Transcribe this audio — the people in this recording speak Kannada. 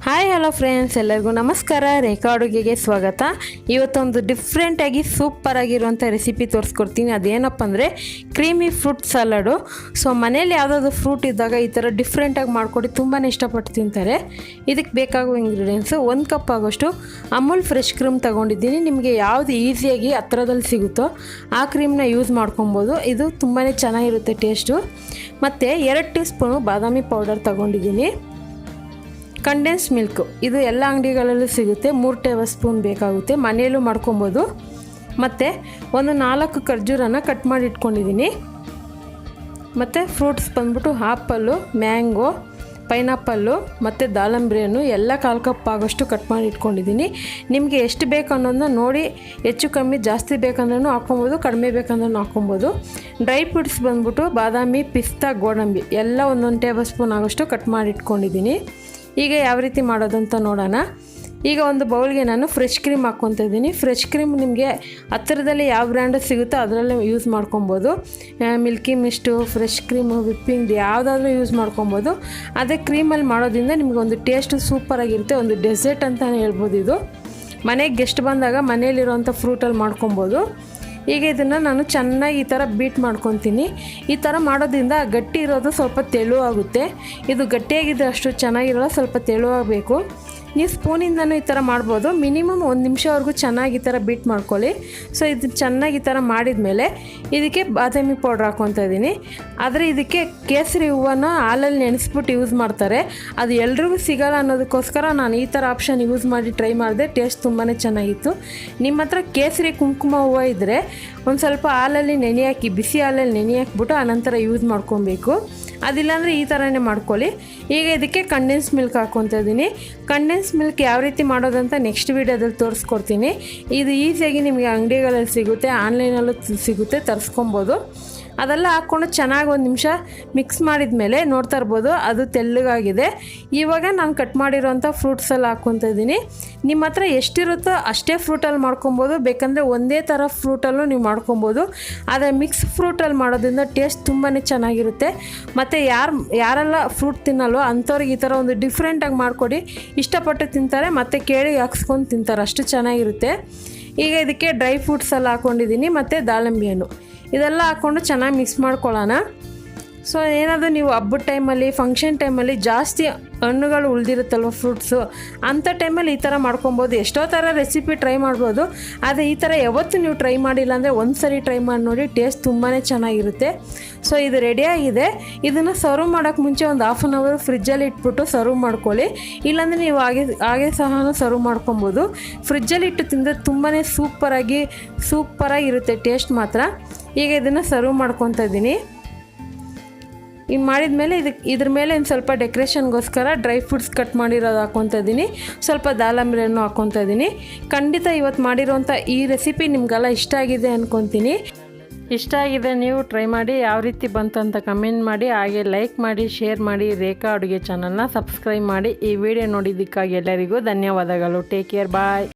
ಹಾಯ್ ಹಲೋ ಫ್ರೆಂಡ್ಸ್, ಎಲ್ಲರಿಗೂ ನಮಸ್ಕಾರ. ರೇಖಾ ಅಡುಗೆಗೆ ಸ್ವಾಗತ. ಇವತ್ತೊಂದು ಡಿಫ್ರೆಂಟಾಗಿ ಸೂಪರಾಗಿರುವಂಥ ರೆಸಿಪಿ ತೋರಿಸ್ಕೊಡ್ತೀನಿ. ಅದೇನಪ್ಪ ಅಂದರೆ ಕ್ರೀಮಿ ಫ್ರೂಟ್ ಸಲಾಡು. ಸೊ ಮನೇಲಿ ಯಾವುದಾದ್ರು ಫ್ರೂಟ್ ಇದ್ದಾಗ ಈ ಥರ ಡಿಫ್ರೆಂಟಾಗಿ ಮಾಡಿಕೊಡಿ ತುಂಬಾ ಇಷ್ಟಪಟ್ಟು ತಿಂತಾರೆ. ಇದಕ್ಕೆ ಬೇಕಾಗುವ ಇಂಗ್ರೀಡಿಯೆಂಟ್ಸು 1 ಕಪ್ ಆಗೋಷ್ಟು ಅಮೂಲ್ ಫ್ರೆಶ್ ಕ್ರೀಮ್ ತೊಗೊಂಡಿದ್ದೀನಿ. ನಿಮಗೆ ಯಾವುದು ಈಸಿಯಾಗಿ ಹತ್ರದಲ್ಲಿ ಸಿಗುತ್ತೋ ಆ ಕ್ರೀಮ್ನ ಯೂಸ್ ಮಾಡ್ಕೊಬೋದು. ಇದು ತುಂಬಾ ಚೆನ್ನಾಗಿರುತ್ತೆ ಟೇಸ್ಟು. ಮತ್ತು 2 ಟೀ ಸ್ಪೂನು ಬಾದಾಮಿ ಪೌಡರ್ ತೊಗೊಂಡಿದ್ದೀನಿ. ಕಂಡೆನ್ಸ್ಡ್ ಮಿಲ್ಕ್ ಇದು ಎಲ್ಲ ಅಂಗಡಿಗಳಲ್ಲೂ ಸಿಗುತ್ತೆ. 3 ಟೇಬಲ್ ಸ್ಪೂನ್ ಬೇಕಾಗುತ್ತೆ, ಮನೆಯಲ್ಲೂ ಮಾಡ್ಕೊಬೋದು. ಮತ್ತು ಒಂದು 4 ಖರ್ಜೂರನ ಕಟ್ ಮಾಡಿ ಇಟ್ಕೊಂಡಿದ್ದೀನಿ. ಮತ್ತು ಫ್ರೂಟ್ಸ್ ಬಂದ್ಬಿಟ್ಟು ಆಪಲ್ಲು, ಮ್ಯಾಂಗೋ, ಪೈನಾಪಲ್ಲು ಮತ್ತು ದಾಳಂಬ್ರಿ ಹಣ್ಣು ಎಲ್ಲ 1/4 ಕಪ್ ಆಗೋಷ್ಟು ಕಟ್ ಮಾಡಿ ಇಟ್ಕೊಂಡಿದ್ದೀನಿ. ನಿಮಗೆ ಎಷ್ಟು ಬೇಕು ಅನ್ನೋದನ್ನ ನೋಡಿ, ಹೆಚ್ಚು ಕಮ್ಮಿ ಜಾಸ್ತಿ ಬೇಕಂದ್ರೂ ಹಾಕ್ಕೊಬೋದು, ಕಡಿಮೆ ಬೇಕಂದ್ರೂ ಹಾಕ್ಕೊಬೋದು. ಡ್ರೈ ಫ್ರೂಟ್ಸ್ ಬಂದ್ಬಿಟ್ಟು ಬಾದಾಮಿ, ಪಿಸ್ತಾ, ಗೋಡಂಬಿ ಎಲ್ಲ 1 ಟೇಬಲ್ ಸ್ಪೂನ್ ಆಗೋಷ್ಟು ಕಟ್ ಮಾಡಿ ಇಟ್ಕೊಂಡಿದ್ದೀನಿ. ಈಗ ಯಾವ ರೀತಿ ಮಾಡೋದಂತ ನೋಡೋಣ. ಈಗ ಒಂದು ಬೌಲ್ಗೆ ನಾನು ಫ್ರೆಶ್ ಕ್ರೀಮ್ ಹಾಕ್ಕೊತಾ ಇದ್ದೀನಿ. ಫ್ರೆಶ್ ಕ್ರೀಮ್ ನಿಮಗೆ ಹತ್ತಿರದಲ್ಲಿ ಯಾವ ಬ್ರ್ಯಾಂಡ್ ಸಿಗುತ್ತೋ ಅದರಲ್ಲೇ ಯೂಸ್ ಮಾಡ್ಕೊಬೋದು. Milky mist, fresh cream, whipping ಯಾವುದಾದ್ರೂ ಯೂಸ್ ಮಾಡ್ಕೊಬೋದು. ಅದೇ ಕ್ರೀಮಲ್ಲಿ ಮಾಡೋದ್ರಿಂದ ನಿಮಗೊಂದು ಟೇಸ್ಟು ಸೂಪರಾಗಿರುತ್ತೆ. ಒಂದು ಡೆಸರ್ಟ್ ಅಂತಲೇ ಹೇಳ್ಬೋದು. ಇದು ಮನೆಗೆ ಗೆಸ್ಟ್ ಬಂದಾಗ ಮನೇಲಿರೋವಂಥ ಫ್ರೂಟಲ್ಲಿ ಮಾಡ್ಕೊಬೋದು. ಈಗ ಇದನ್ನು ನಾನು ಚೆನ್ನಾಗಿ ಈ ಥರ ಬೀಟ್ ಮಾಡ್ಕೊತೀನಿ. ಈ ಥರ ಮಾಡೋದ್ರಿಂದ ಗಟ್ಟಿ ಇರೋದು ಸ್ವಲ್ಪ ತೆಳುವಾಗುತ್ತೆ. ಇದು ಗಟ್ಟಿಯಾಗಿದ್ದರೆ ಅಷ್ಟು ಚೆನ್ನಾಗಿರೋಲ್ಲ, ಸ್ವಲ್ಪ ತೆಳುವಾಗಬೇಕು. ನೀವು ಸ್ಪೂನಿಂದನೂ ಈ ಥರ ಮಾಡ್ಬೋದು. ಮಿನಿಮಮ್ 1 ನಿಮಿಷವರೆಗೂ ಚೆನ್ನಾಗಿ ಈ ಥರ ಬೀಟ್ ಮಾಡ್ಕೊಳ್ಳಿ. ಸೊ ಇದು ಚೆನ್ನಾಗಿ ಈ ಥರ ಮಾಡಿದ ಮೇಲೆ ಇದಕ್ಕೆ ಬಾದಾಮಿ ಪೌಡ್ರ್ ಹಾಕ್ಕೊತಾ ಇದ್ದೀನಿ. ಆದರೆ ಇದಕ್ಕೆ ಕೇಸರಿ ಹೂವನ್ನು ಹಾಲಲ್ಲಿ ನೆನೆಸ್ಬಿಟ್ಟು ಯೂಸ್ ಮಾಡ್ತಾರೆ. ಅದು ಎಲ್ರಿಗೂ ಸಿಗೋಲ್ಲ ಅನ್ನೋದಕ್ಕೋಸ್ಕರ ನಾನು ಈ ಥರ ಆಪ್ಷನ್ ಯೂಸ್ ಮಾಡಿ ಟ್ರೈ ಮಾಡಿದೆ. ಟೇಸ್ಟ್ ತುಂಬಾ ಚೆನ್ನಾಗಿತ್ತು. ನಿಮ್ಮ ಹತ್ರ ಕೇಸರಿ ಕುಂಕುಮ ಹೂವು ಇದ್ದರೆ ಒಂದು ಸ್ವಲ್ಪ ಹಾಲಲ್ಲಿ ನೆನೆ ಹಾಕಿ, ಬಿಸಿ ಹಾಲಲ್ಲಿ ನೆನೆ ಹಾಕ್ಬಿಟ್ಟು ಆನಂತರ ಯೂಸ್ ಮಾಡ್ಕೊಬೇಕು. ಅದಿಲ್ಲಾಂದರೆ ಈ ಥರನೇ ಮಾಡ್ಕೊಳ್ಳಿ. ಈಗ ಇದಕ್ಕೆ ಕಂಡೆನ್ಸ್ಡ್ ಮಿಲ್ಕ್ ಹಾಕ್ಕೊತಾ ಇದ್ದೀನಿ. ಕಂಡೆನ್ಸ್ಡ್ ಮಿಲ್ಕ್ ಯಾವ ರೀತಿ ಮಾಡೋದಂತ ನೆಕ್ಸ್ಟ್ ವೀಡಿಯೋದಲ್ಲಿ ತೋರಿಸ್ಕೊಡ್ತೀನಿ. ಇದು ಈಸಿಯಾಗಿ ನಿಮಗೆ ಅಂಗಡಿಗಳಲ್ಲಿ ಸಿಗುತ್ತೆ, ಆನ್ಲೈನಲ್ಲೂ ಸಿಗುತ್ತೆ, ತರಿಸ್ಕೊಬೋದು. ಅದೆಲ್ಲ ಹಾಕ್ಕೊಂಡು ಚೆನ್ನಾಗಿ 1 ನಿಮಿಷ ಮಿಕ್ಸ್ ಮಾಡಿದ ಮೇಲೆ ನೋಡ್ತಾ ಇರ್ಬೋದು ಅದು ತೆಳ್ಳಗಾಗಿದೆ. ಇವಾಗ ನಾನು ಕಟ್ ಮಾಡಿರೋಂಥ ಫ್ರೂಟ್ಸೆಲ್ಲ ಹಾಕ್ಕೊತಾ ಇದ್ದೀನಿ. ನಿಮ್ಮ ಹತ್ರ ಎಷ್ಟಿರುತ್ತೋ ಅಷ್ಟೇ ಫ್ರೂಟಲ್ಲಿ ಮಾಡ್ಕೊಬೋದು, ಬೇಕಂದರೆ ಒಂದೇ ಥರ ಫ್ರೂಟಲ್ಲೂ ನೀವು ಮಾಡ್ಕೊಬೋದು. ಆದರೆ ಮಿಕ್ಸ್ ಫ್ರೂಟಲ್ಲಿ ಮಾಡೋದ್ರಿಂದ ಟೇಸ್ಟ್ ತುಂಬಾ ಚೆನ್ನಾಗಿರುತ್ತೆ. ಮತ್ತು ಯಾರೆಲ್ಲ ಫ್ರೂಟ್ ತಿನ್ನಲ್ವೋ ಅಂಥವ್ರಿಗೆ ಈ ಥರ ಒಂದು ಡಿಫ್ರೆಂಟಾಗಿ ಮಾಡಿಕೊಡಿ, ಇಷ್ಟಪಟ್ಟು ತಿಂತಾರೆ ಮತ್ತು ಕೇಳಿ ಹಾಕ್ಸ್ಕೊಂಡು ತಿಂತಾರೆ, ಅಷ್ಟು ಚೆನ್ನಾಗಿರುತ್ತೆ. ಈಗ ಇದಕ್ಕೆ ಡ್ರೈ ಫ್ರೂಟ್ಸ್ ಎಲ್ಲ ಹಾಕ್ಕೊಂಡಿದ್ದೀನಿ ಮತ್ತು ದಾಳಿಂಬೆ ಹಣ್ಣು ಇದೆಲ್ಲ ಹಾಕ್ಕೊಂಡು ಚೆನ್ನಾಗಿ ಮಿಕ್ಸ್ ಮಾಡ್ಕೊಳ್ಳೋಣ. ಸೊ ಏನಾದರೂ ನೀವು ಹಬ್ಬದ ಟೈಮಲ್ಲಿ, ಫಂಕ್ಷನ್ ಟೈಮಲ್ಲಿ ಜಾಸ್ತಿ ಹಣ್ಣುಗಳು ಉಳಿದಿರುತ್ತಲ್ವ ಫ್ರೂಟ್ಸು, ಅಂಥ ಟೈಮಲ್ಲಿ ಈ ಥರ ಮಾಡ್ಕೊಬೋದು. ಎಷ್ಟೋ ಥರ ರೆಸಿಪಿ ಟ್ರೈ ಮಾಡ್ಬೋದು. ಆದರೆ ಈ ಥರ ಯಾವತ್ತೂ ನೀವು ಟ್ರೈ ಮಾಡಿಲ್ಲ ಅಂದರೆ ಒಂದು ಸರಿ ಟ್ರೈ ಮಾಡಿ ನೋಡಿ, ಟೇಸ್ಟ್ ತುಂಬಾ ಚೆನ್ನಾಗಿರುತ್ತೆ. ಸೊ ಇದು ರೆಡಿಯಾಗಿದೆ. ಇದನ್ನು ಸರ್ವ್ ಮಾಡೋಕ್ಕೆ ಮುಂಚೆ ಒಂದು 1/2 ಅವರ್ ಫ್ರಿಜ್ಜಲ್ಲಿ ಇಟ್ಬಿಟ್ಟು ಸರ್ವ್ ಮಾಡ್ಕೊಳ್ಳಿ. ಇಲ್ಲಾಂದರೆ ನೀವು ಹಾಗೆ ಸಹ ಸರ್ವ್ ಮಾಡ್ಕೊಬೋದು. ಫ್ರಿಜ್ಜಲ್ಲಿ ಇಟ್ಟು ತಿಂದರೆ ತುಂಬಾ ಸೂಪರಾಗಿರುತ್ತೆ ಟೇಸ್ಟ್ ಮಾತ್ರ. ಈಗ ಇದನ್ನು ಸರ್ವ್ ಮಾಡ್ಕೊತಾ ಇದ್ದೀನಿ. ಇನ್ನು ಮಾಡಿದ ಮೇಲೆ ಇದ್ರ ಮೇಲೆ ಒಂದು ಸ್ವಲ್ಪ ಡೆಕೋರೇಷನ್ಗೋಸ್ಕರ ಡ್ರೈ ಫ್ರೂಟ್ಸ್ ಕಟ್ ಮಾಡಿರೋದು ಹಾಕ್ಕೊತಾ ಇದ್ದೀನಿ. ಸ್ವಲ್ಪ ದಾಳಂಬ್ರಿ ಹಣ್ಣು ಹಾಕ್ಕೊತಾ ಇದ್ದೀನಿ. ಖಂಡಿತ ಇವತ್ತು ಮಾಡಿರೋಂಥ ಈ ರೆಸಿಪಿ ನಿಮಗೆಲ್ಲ ಇಷ್ಟ ಆಗಿದೆ ಅಂದ್ಕೊತೀನಿ. ಇಷ್ಟ ಆಗಿದೆ, ನೀವು ಟ್ರೈ ಮಾಡಿ ಯಾವ ರೀತಿ ಬಂತು ಅಂತ ಕಮೆಂಟ್ ಮಾಡಿ. ಹಾಗೆ ಲೈಕ್ ಮಾಡಿ, ಶೇರ್ ಮಾಡಿ. ರೇಖಾ ಅಡುಗೆ ಚಾನಲ್ನ ಸಬ್ಸ್ಕ್ರೈಬ್ ಮಾಡಿ. ಈ ವಿಡಿಯೋ ನೋಡಿದ್ದಕ್ಕಾಗಿ ಎಲ್ಲರಿಗೂ ಧನ್ಯವಾದಗಳು. ಟೇಕ್ ಕೇರ್, ಬಾಯ್.